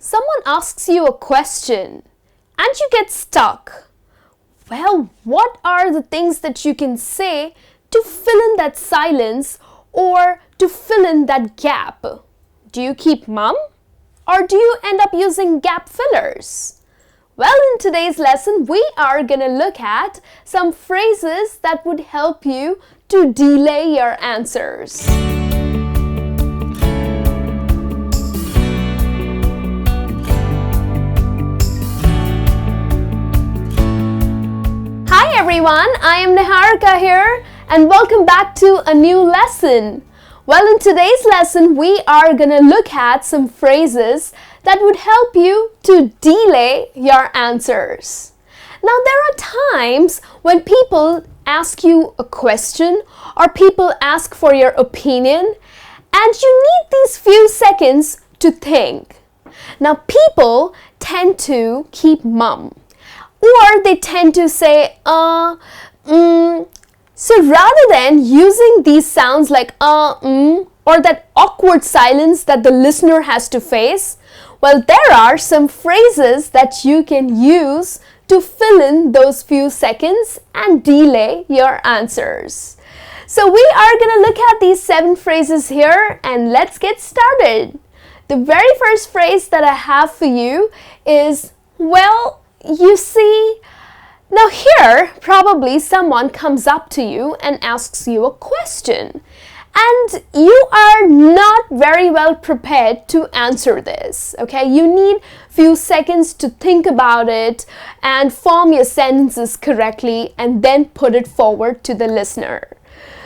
Someone asks you a question and you get stuck. Well, what are the things that you can say to fill in that silence or to fill in that gap? Do you keep mum or do you end up using gap fillers? Well, in today's lesson, we are going to look at some phrases that would help you to delay your answers. Hi everyone, I am Niharika here and welcome back to a new lesson. Well, in today's lesson, we are going to look at some phrases that would help you to delay your answers. Now, there are times when people ask you a question or people ask for your opinion and you need these few seconds to think. Now, people tend to keep mum or they tend to say, So rather than using these sounds like or that awkward silence that the listener has to face, well, there are some phrases that you can use to fill in those few seconds and delay your answers. So we are going to look at these 7 phrases here and let's get started. The very first phrase that I have for you is, well, you see. Now here, probably someone comes up to you and asks you a question and you are not very well prepared to answer this, okay? You need few seconds to think about it and form your sentences correctly and then put it forward to the listener.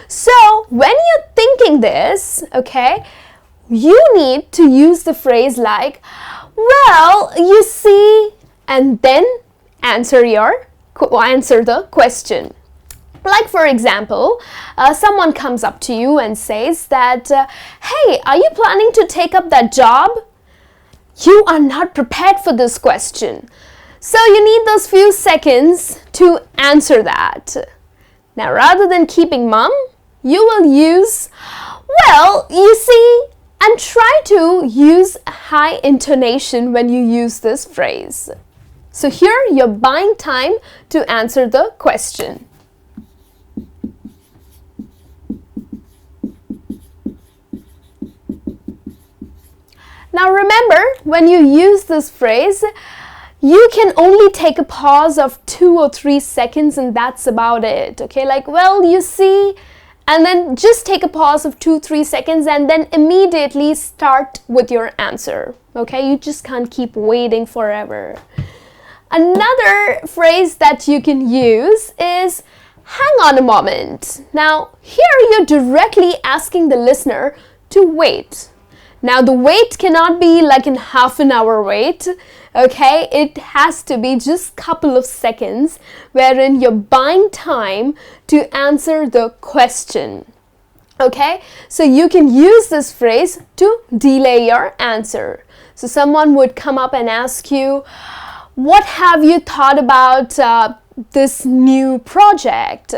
So when you're thinking this, okay, you need to use the phrase like, well, you see, and then answer the question. Like for example, someone comes up to you and says that, hey, are you planning to take up that job? You are not prepared for this question. So you need those few seconds to answer that. Now, rather than keeping mum, you will use, well, you see, and try to use high intonation when you use this phrase. So here you're buying time to answer the question. Now remember, when you use this phrase, you can only take a pause of 2 or 3 seconds and that's about it. Okay, like, well, you see, and then just take a pause of 2-3 seconds and then immediately start with your answer. Okay, you just can't keep waiting forever. Another phrase that you can use is, hang on a moment. Now, here you're directly asking the listener to wait. Now, the wait cannot be like in half an hour wait, okay? It has to be just a couple of seconds wherein you're buying time to answer the question, okay? So you can use this phrase to delay your answer. So someone would come up and ask you, what have you thought about this new project?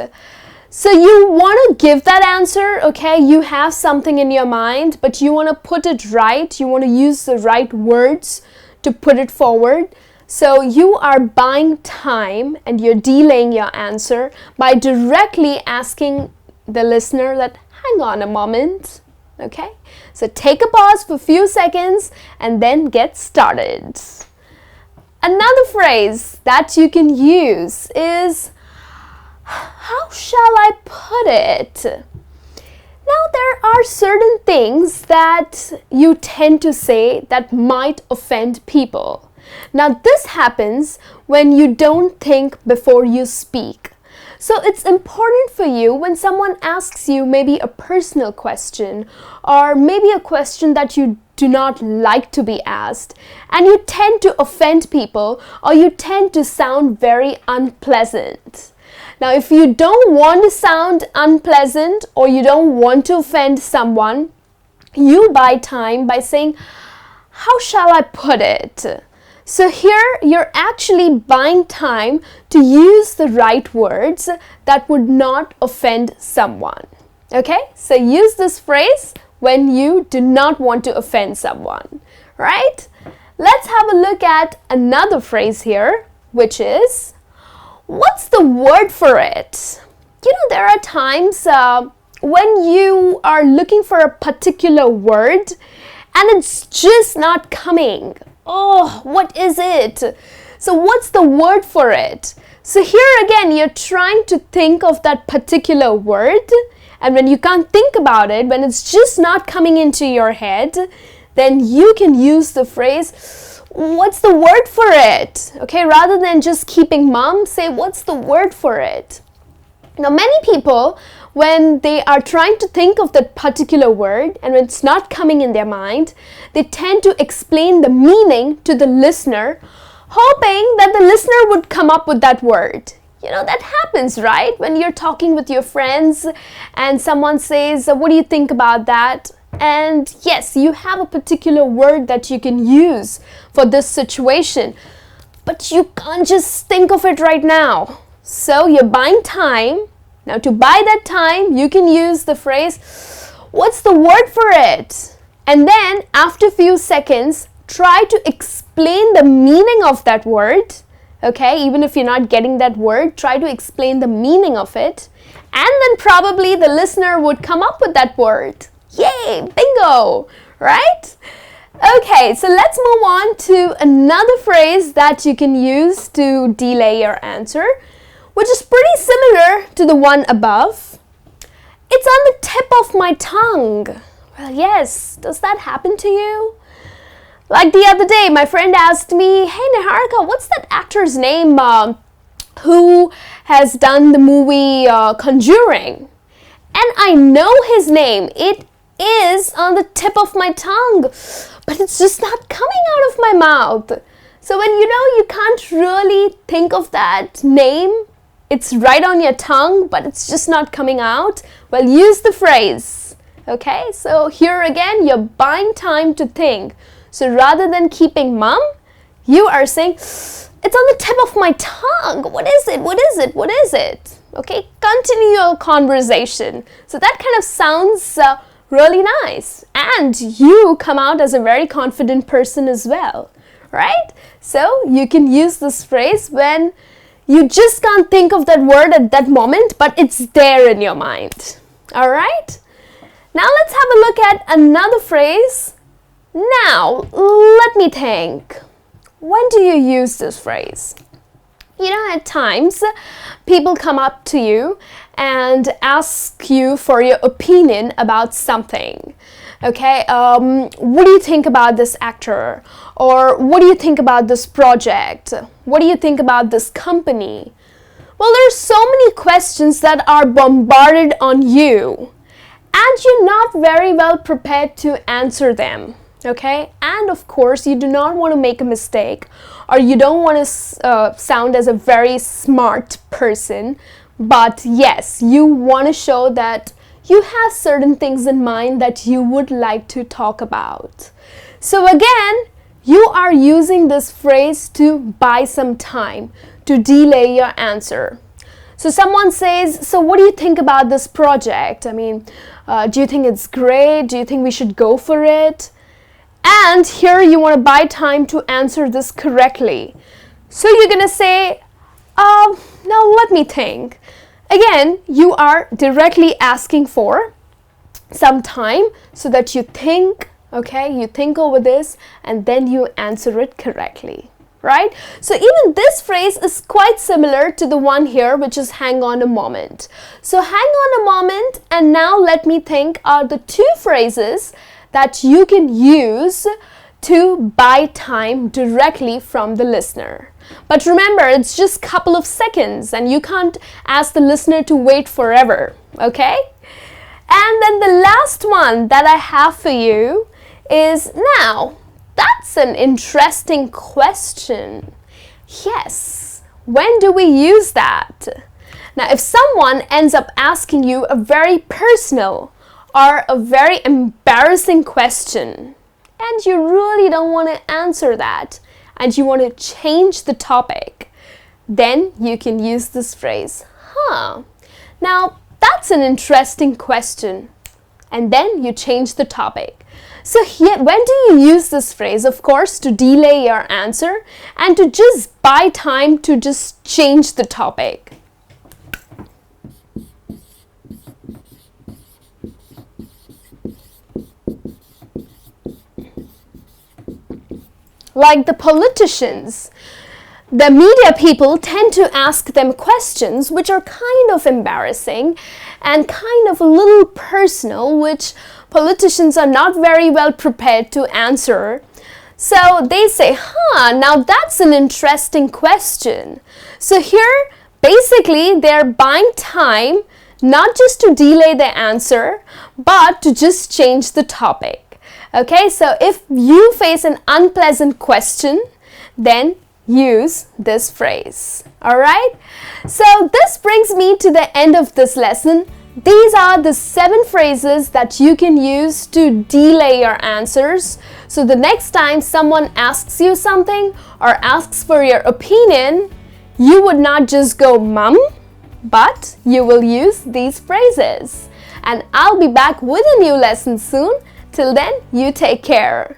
So you want to give that answer, okay? You have something in your mind, but you want to put it right. You want to use the right words to put it forward. So you are buying time and you're delaying your answer by directly asking the listener that, hang on a moment, okay? So take a pause for a few seconds and then get started. Another phrase that you can use is, how shall I put it? Now, there are certain things that you tend to say that might offend people. Now, this happens when you don't think before you speak. So it's important for you when someone asks you maybe a personal question or maybe a question that you do not like to be asked and you tend to offend people or you tend to sound very unpleasant. Now, if you don't want to sound unpleasant or you don't want to offend someone, you buy time by saying, how shall I put it? So here you're actually buying time to use the right words that would not offend someone. Okay, so use this phrase when you do not want to offend someone, right? Let's look at another phrase here, which is, what's the word for it? You know, there are times when you are looking for a particular word and it's just not coming. Oh, what is it? So what's the word for it? So here again, you're trying to think of that particular word, and when you can't think about it, when it's just not coming into your head, then you can use the phrase, what's the word for it? Okay, rather than just keeping mum, say, what's the word for it? Now, many people, when they are trying to think of that particular word and when it's not coming in their mind, they tend to explain the meaning to the listener, hoping that the listener would come up with that word. You know, that happens, right? When you're talking with your friends and someone says, what do you think about that? And yes, you have a particular word that you can use for this situation, but you can't just think of it right now. So you're buying time. Now, to buy that time, you can use the phrase, what's the word for it? And then after a few seconds, try to explain the meaning of that word. Okay, even if you're not getting that word, try to explain the meaning of it. And then probably the listener would come up with that word. Yay, bingo, right? Okay, so let's move on to another phrase that you can use to delay your answer, which is pretty similar to the one above. It's on the tip of my tongue. Well, yes, does that happen to you? Like the other day, my friend asked me, hey Niharika, what's that actor's name who has done the movie Conjuring? And I know his name. It is on the tip of my tongue, but it's just not coming out of my mouth. So when you can't really think of that name, it's right on your tongue, but it's just not coming out, well, use the phrase. Okay, so here again, you're buying time to think. So rather than keeping mum, you are saying, it's on the tip of my tongue. What is it? What is it? What is it? Okay, continue your conversation. So that kind of sounds really nice. And you come out as a very confident person as well, right? So you can use this phrase when you just can't think of that word at that moment, but it's there in your mind. All right? Now let's have a look at another phrase. Now, let me think. When do you use this phrase? You know, at times, people come up to you and ask you for your opinion about something. Okay, what do you think about this actor? Or what do you think about this project? What do you think about this company? Well, there's so many questions that are bombarded on you, and you're not very well prepared to answer them. Okay, and of course you do not want to make a mistake, or you don't want to sound as a very smart person, but yes, you want to show that you have certain things in mind that you would like to talk about. So again, you are using this phrase to buy some time, to delay your answer. So someone says, so what do you think about this project? I mean, do you think it's great? Do you think we should go for it? And here you want to buy time to answer this correctly. So you're going to say, now let me think. Again, you are directly asking for some time so that you think, okay, you think over this and then you answer it correctly, right? So even this phrase is quite similar to the one here, which is hang on a moment. So hang on a moment and now let me think are the two phrases that you can use to buy time directly from the listener. But remember, it's just a couple of seconds and you can't ask the listener to wait forever, okay? And then the last one that I have for you is, now, that's an interesting question. Yes, when do we use that? Now, if someone ends up asking you a very personal or a very embarrassing question, and you really don't want to answer that, and you want to change the topic, then you can use this phrase, now that's an interesting question. And then you change the topic. So here, when do you use this phrase? Of course, to delay your answer and to just buy time to just change the topic. Like the politicians, the media people tend to ask them questions which are kind of embarrassing and kind of a little personal, which politicians are not very well prepared to answer. So they say, now that's an interesting question. So here, basically, they're buying time, not just to delay the answer, but to just change the topic. Okay, so if you face an unpleasant question, then use this phrase. Alright, so this brings me to the end of this lesson. These are the 7 phrases that you can use to delay your answers. So the next time someone asks you something or asks for your opinion, you would not just go mum, but you will use these phrases. And I'll be back with a new lesson soon. Till then, you take care.